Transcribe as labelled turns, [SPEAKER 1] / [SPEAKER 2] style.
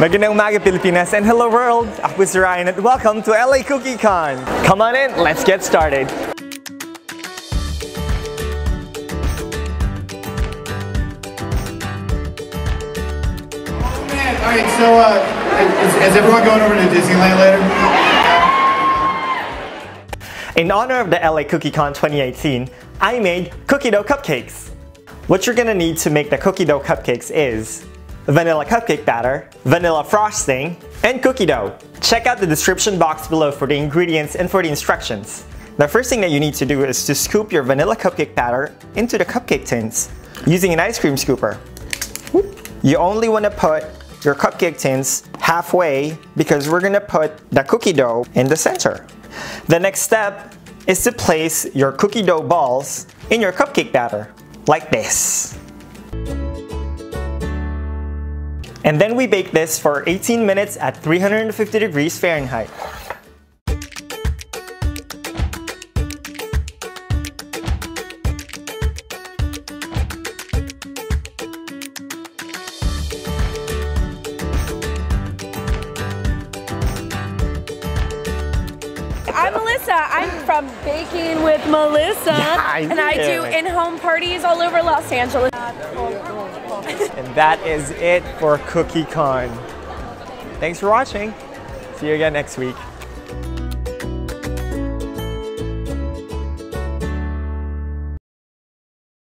[SPEAKER 1] Magandang umaga, Pilipinas, and hello world! Ako si Ryan and welcome to LA CookieCon! Come on in, let's get started!
[SPEAKER 2] Alright, so is everyone going over to Disneyland later?
[SPEAKER 1] In honor of the LA CookieCon 2018, I made Cookiedough cupcakes. What you're gonna need to make the Cookiedough cupcakes is vanilla cupcake batter, vanilla frosting, and cookie dough. Check out the description box below for the ingredients and for the instructions. The first thing that you need to do is to scoop your vanilla cupcake batter into the cupcake tins using an ice cream scooper. You only want to put your cupcake tins halfway because we're going to put the cookie dough in the center. The next step is to place your cookie dough balls in your cupcake batter, like this. And then we bake this for 18 minutes at 350 degrees Fahrenheit.
[SPEAKER 3] I'm Melissa. I'm from Baking with Melissa, and I do in-home parties all over Los Angeles.
[SPEAKER 1] And that is it for CookieCon. Thanks for watching. See you again next week.